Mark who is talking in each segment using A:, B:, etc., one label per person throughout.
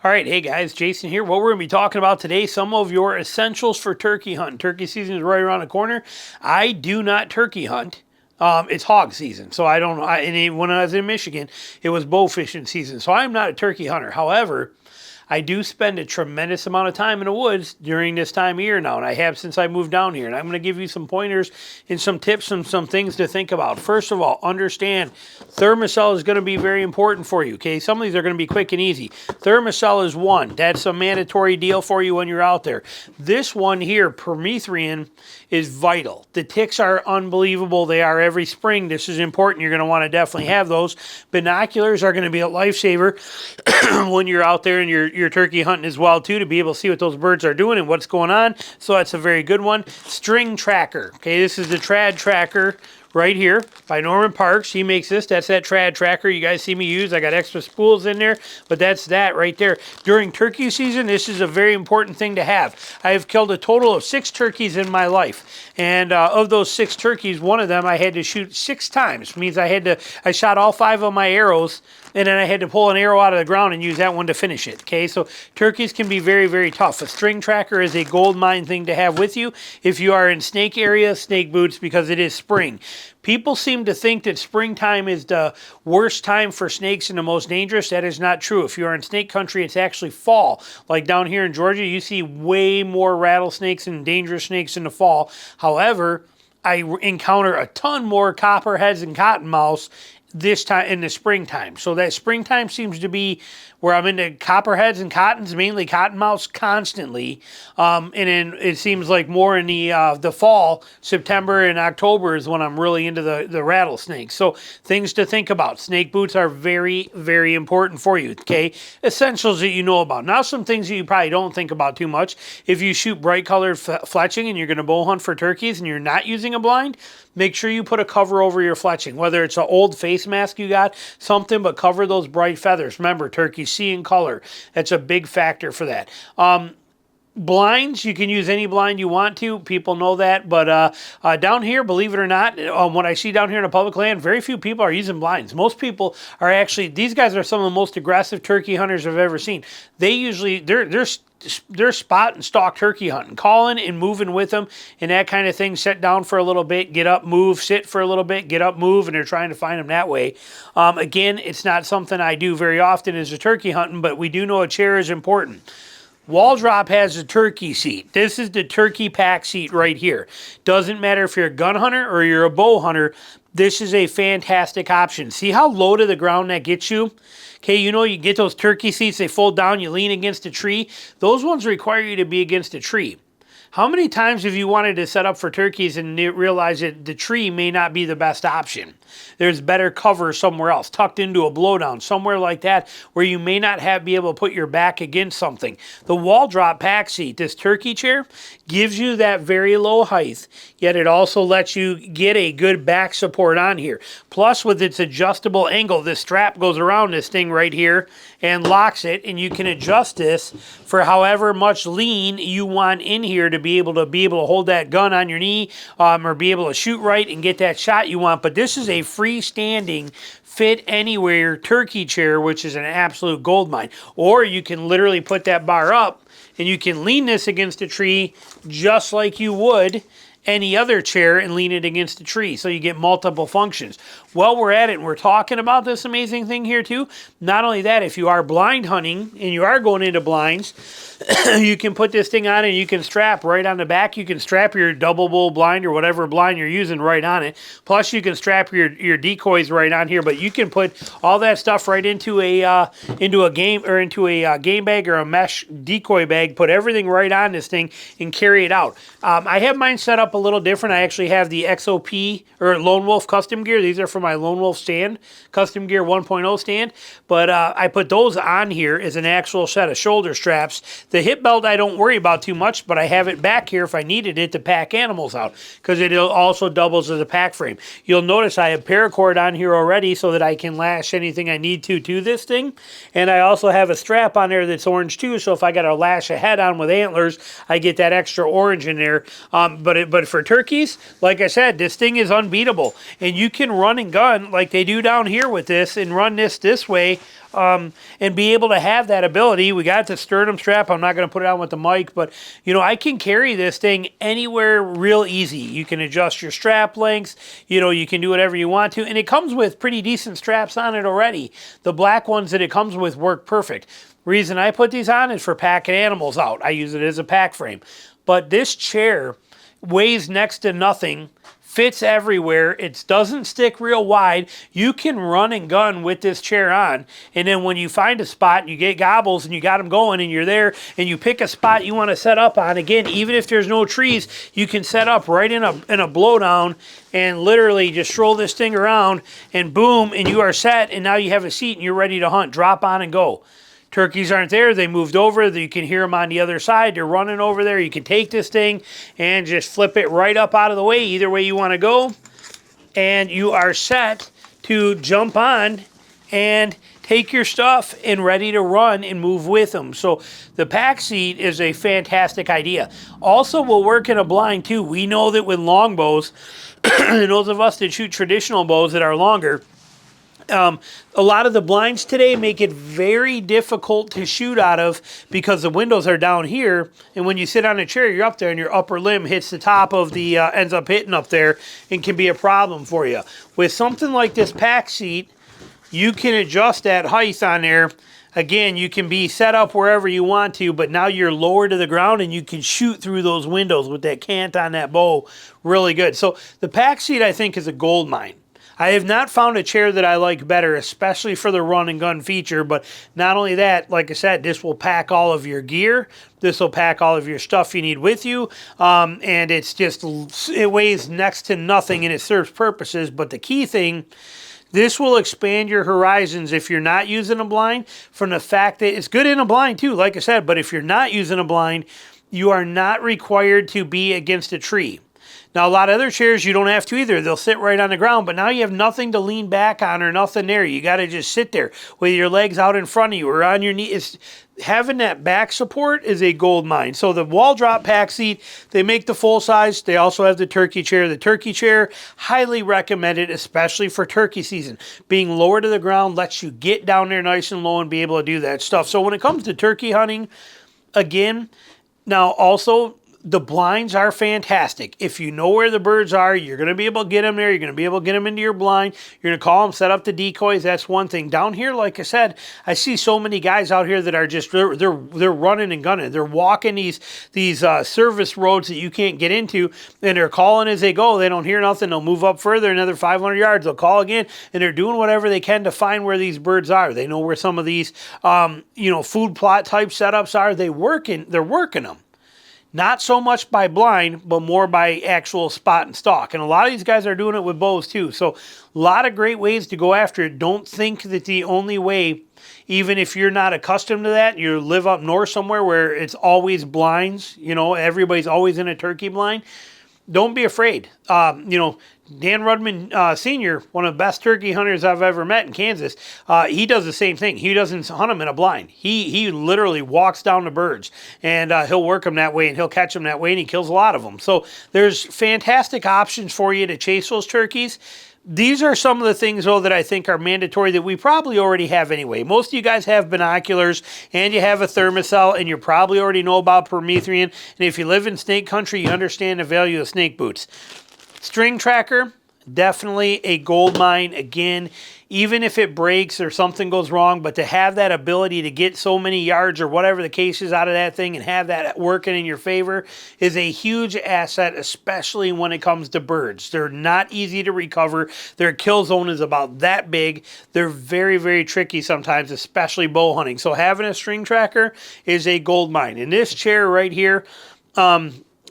A: All right, hey guys, Jason here. What we're going to be talking about today, some of your essentials for turkey hunting. Turkey season is right around the corner. I do not turkey hunt. It's hog season, so I don't. When I was in Michigan, it was bow fishing season, so I'm not a turkey hunter. However, I do spend a tremendous amount of time in the woods during this time of year now, and I have since I moved down here. And I'm going to give you some pointers and some tips and some things to think about. First of all, understand Thermacell is going to be very important for you, okay? Some of these are going to be quick and easy. Thermacell is one. That's a mandatory deal for you when you're out there. This one here, permethrin, is vital. The ticks are unbelievable. They are every spring. This is important. You're going to want to definitely have those. Binoculars are going to be a lifesaver when you're out there and you're turkey hunting as well too, to be able to see what those birds are doing and what's going on. So that's a very good one. Stringtrackr. Okay, this is the Tradtrackr right here by Norman Parks. He makes this. That's that Tradtrackr you guys see me use. I got extra spools in there, but that's that right there. During turkey season, this is a very important thing to have. I have killed a total of 6 turkeys in my life, and of those 6 turkeys, one of them I had to shoot 6 times. It means I shot all 5 of my arrows, and then I had to pull an arrow out of the ground and use that one to finish it. Okay, so turkeys can be very, very tough. A Stringtrackr is a gold mine thing to have with you if you are in snake area, snake boots, because it is spring. People seem to think that springtime is the worst time for snakes and the most dangerous. That is not true. If you're in snake country, it's actually fall. Like down here in Georgia, you see way more rattlesnakes and dangerous snakes in the fall. However, I encounter a ton more copperheads and cottonmouths this time in the springtime. So that springtime seems to be where I'm into copperheads and cottons, mainly cottonmouths constantly. And then it seems like more in the fall, September and October is when I'm really into the rattlesnakes. So things to think about. Snake boots are very, very important for you, okay? Essentials that you know about. Now some things that you probably don't think about too much. If you shoot bright colored fletching and you're going to bow hunt for turkeys and you're not using a blind, make sure you put a cover over your fletching, whether it's an old face mask you got, something, but cover those bright feathers. Remember, turkeys see in color. That's a big factor for that. Blinds, you can use any blind you want to. People know that. But down here, believe it or not, what I see down here in a public land, very few people are using blinds. Most people are actually, these guys are some of the most aggressive turkey hunters I've ever seen. They usually, they're spot and stalk turkey hunting, calling and moving with them and that kind of thing. Sit down for a little bit, get up, move, sit for a little bit, get up, move, and they're trying to find them that way. Again, it's not something I do very often as a turkey hunting, but we do know a chair is important. Wall Drop has a turkey seat. This is the turkey pack seat right here. Doesn't matter if you're a gun hunter or you're a bow hunter, this is a fantastic option. See how low to the ground that gets you? Okay, you know, you get those turkey seats, they fold down, you lean against a tree. Those ones require you to be against a tree. How many times have you wanted to set up for turkeys and realize that the tree may not be the best option? There's better cover somewhere else, tucked into a blowdown, somewhere like that, where you may not be able to put your back against something. The Wall Drop pack seat, this turkey chair, gives you that very low height, yet it also lets you get a good back support on here. Plus, with its adjustable angle, this strap goes around this thing right here and locks it, and you can adjust this for however much lean you want in here to be able to hold that gun on your knee, or be able to shoot right and get that shot you want. But this is a freestanding fit anywhere turkey chair, which is an absolute gold mine. Or you can literally put that bar up and you can lean this against a tree just like you would any other chair and lean it against a tree, so you get multiple functions. While we're at it and we're talking about this amazing thing here too, not only that, if you are blind hunting and you are going into blinds, you can put this thing on and you can strap right on the back. You can strap your double bull blind or whatever blind you're using right on it. Plus you can strap your decoys right on here, but you can put all that stuff right into a game bag or a mesh decoy bag, put everything right on this thing and carry it out. I have mine set up a little different. I actually have the XOP or Lone Wolf custom gear. These are for my Lone Wolf stand, custom gear 1.0 stand, but I put those on here as an actual set of shoulder straps. The hip belt I don't worry about too much, but I have it back here if I needed it to pack animals out, because it also doubles as a pack frame. You'll notice I have paracord on here already so that I can lash anything I need to this thing, and I also have a strap on there that's orange too, so if I got to lash a head on with antlers, I get that extra orange in there. But but for turkeys, like I said, this thing is unbeatable. And you can run and gun like they do down here with this and run this way and be able to have that ability. We got the sternum strap. I'm not going to put it on with the mic, but, you know, I can carry this thing anywhere real easy. You can adjust your strap lengths. You know, you can do whatever you want to. And it comes with pretty decent straps on it already. The black ones that it comes with work perfect. Reason I put these on is for packing animals out. I use it as a pack frame. But this chair weighs next to nothing, fits everywhere. It doesn't stick real wide. You can run and gun with this chair on. And then when you find a spot and you get gobbles and you got them going and you're there and you pick a spot you want to set up on, again, even if there's no trees, you can set up right in a blowdown and literally just stroll this thing around and boom, and you are set, and now you have a seat and you're ready to hunt. Drop on and go. Turkeys aren't there. They moved over. You can hear them on the other side. They're running over there. You can take this thing and just flip it right up out of the way, either way you want to go. And you are set to jump on and take your stuff and ready to run and move with them. So the pack seat is a fantastic idea. Also will work in a blind too. We know that with long bows, and those of us that shoot traditional bows that are longer, a lot of the blinds today make it very difficult to shoot out of because the windows are down here, and when you sit on a chair, you're up there and your upper limb hits the top of the, ends up hitting up there and can be a problem for you. With something like this pack seat, you can adjust that height on there. Again, you can be set up wherever you want to, but now you're lower to the ground and you can shoot through those windows with that cant on that bow really good. So the pack seat, I think, is a gold mine. I have not found a chair that I like better, especially for the run and gun feature. But not only that, like I said, this will pack all of your gear. This will pack all of your stuff you need with you. And it's just, it weighs next to nothing and it serves purposes. But the key thing, this will expand your horizons if you're not using a blind, from the fact that it's good in a blind too, like I said. But if you're not using a blind, you are not required to be against a tree. Now, a lot of other chairs, you don't have to either. They'll sit right on the ground, but now you have nothing to lean back on or nothing there. You got to just sit there with your legs out in front of you or on your knees. Having that back support is a gold mine. So the wall drop pack seat, they make the full size. They also have the turkey chair. The turkey chair, highly recommended, especially for turkey season. Being lower to the ground lets you get down there nice and low and be able to do that stuff. So when it comes to turkey hunting, again, now also, the blinds are fantastic. If you know where the birds are, you're going to be able to get them there. You're going to be able to get them into your blind. You're going to call them, set up the decoys. That's one thing. Down here, like I said, I see so many guys out here that are just, they're running and gunning. They're walking these service roads that you can't get into, and they're calling as they go. They don't hear nothing. They'll move up further, another 500 yards. They'll call again, and they're doing whatever they can to find where these birds are. They know where some of these, food plot type setups are. They're working them. Not so much by blind, but more by actual spot and stalk. And a lot of these guys are doing it with bows too. So a lot of great ways to go after it. Don't think that the only way, even if you're not accustomed to that, you live up north somewhere where it's always blinds, everybody's always in a turkey blind. Don't be afraid. Dan Rudman Sr., one of the best turkey hunters I've ever met in Kansas, he does the same thing. He doesn't hunt them in a blind. He literally walks down the birds, and he'll work them that way, and he'll catch them that way, and he kills a lot of them. So there's fantastic options for you to chase those turkeys. These are some of the things, though, that I think are mandatory that we probably already have anyway. Most of you guys have binoculars, and you have a thermocell, and you probably already know about permethrin. And if you live in snake country, you understand the value of snake boots. String tracker, definitely a gold mine. Again, even if it breaks or something goes wrong, but to have that ability to get so many yards or whatever the case is out of that thing and have that working in your favor is a huge asset, especially when it comes to birds. They're not easy to recover. Their kill zone is about that big. They're very, very tricky sometimes, especially bow hunting. So having a string tracker is a gold mine. In this chair right here,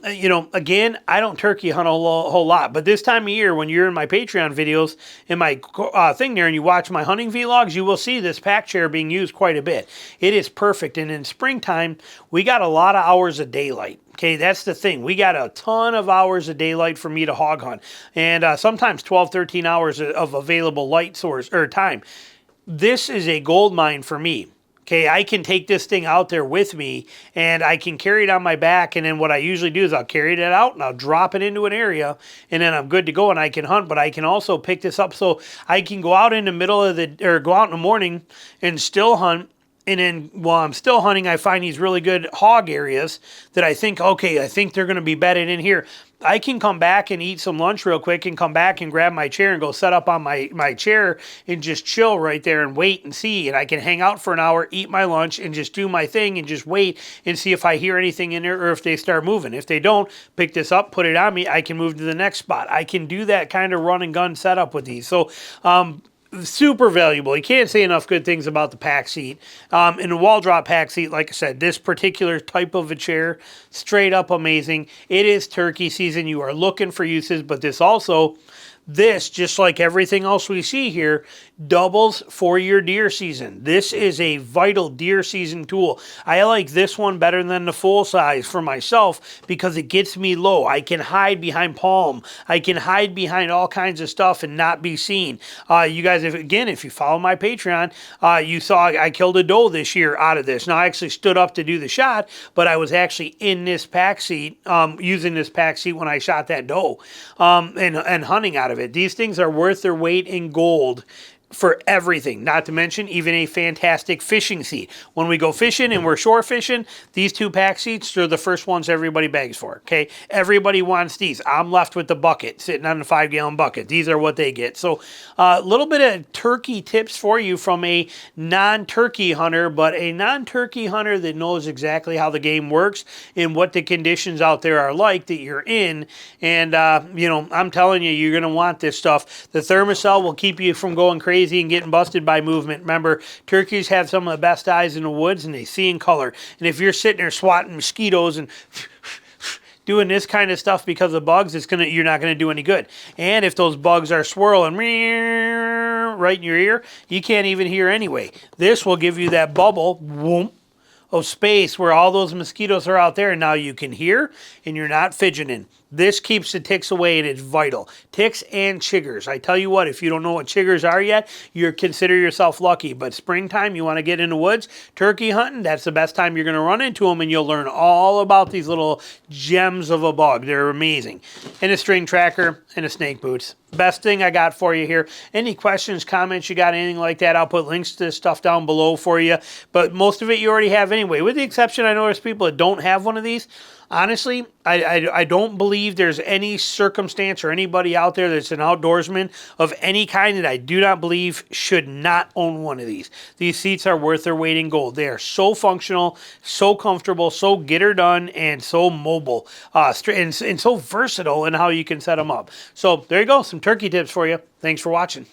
A: again, I don't turkey hunt a whole lot, but this time of year when you're in my Patreon videos, in my thing there, and you watch my hunting vlogs, you will see this pack chair being used quite a bit. It is perfect, and in springtime, we got a lot of hours of daylight. Okay, that's the thing. We got a ton of hours of daylight for me to hog hunt, and sometimes 12, 13 hours of available light source or time. This is a gold mine for me. Okay, I can take this thing out there with me and I can carry it on my back. And then what I usually do is I'll carry it out and I'll drop it into an area and then I'm good to go and I can hunt. But I can also pick this up so I can go out in the middle of go out in the morning and still hunt. And then while I'm still hunting, I find these really good hog areas that I think, okay, I think they're going to be bedded in here. I can come back and eat some lunch real quick and come back and grab my chair and go set up on my chair and just chill right there and wait and see. And I can hang out for an hour, eat my lunch, and just do my thing and just wait and see if I hear anything in there or if they start moving. If they don't, pick this up, put it on me, I can move to the next spot. I can do that kind of run and gun setup with these. So, super valuable. You can't say enough good things about the pack seat. In the wall drop pack seat, like I said, this particular type of a chair, straight up amazing. It is turkey season. You are looking for uses, but this, just like everything else we see here, doubles for your deer season. This is a vital deer season tool. I like this one better than the full size for myself because it gets me low. I can hide behind palm. I can hide behind all kinds of stuff and not be seen. You guys, if you follow my Patreon, you saw I killed a doe this year out of this. Now, I actually stood up to do the shot, but I was actually in this pack seat, using this pack seat when I shot that doe and hunting out of it. These things are worth their weight in gold for everything, not to mention even a fantastic fishing seat. When we go fishing and we're shore fishing, these two pack seats are the first ones everybody begs for, okay? Everybody wants these. I'm left with the bucket, sitting on the 5-gallon bucket. These are what they get. So a little bit of turkey tips for you from a non-turkey hunter, but a non-turkey hunter that knows exactly how the game works and what the conditions out there are like that you're in. And, I'm telling you, you're going to want this stuff. The Thermacell will keep you from going crazy and getting busted by movement. Remember, turkeys have some of the best eyes in the woods and they see in color. And if you're sitting there swatting mosquitoes and doing this kind of stuff because of bugs, you're not going to do any good. And if those bugs are swirling right in your ear, you can't even hear anyway. This will give you that bubble of space where all those mosquitoes are out there and now you can hear and you're not fidgeting. This keeps the ticks away and it's vital. Ticks and chiggers. I tell you what, if you don't know what chiggers are yet, you consider yourself lucky. But springtime, you want to get in the woods, turkey hunting, that's the best time you're going to run into them and you'll learn all about these little gems of a bug. They're amazing. And a string tracker and a snake boots. Best thing I got for you here. Any questions, comments, you got anything like that, I'll put links to this stuff down below for you. But most of it you already have anyway. With the exception, I know there's people that don't have one of these. Honestly, I don't believe there's any circumstance or anybody out there that's an outdoorsman of any kind that I do not believe should not own one of these. These seats are worth their weight in gold. They are so functional, so comfortable, so get her done, and so mobile, and so versatile in how you can set them up. So there you go, some turkey tips for you. Thanks for watching.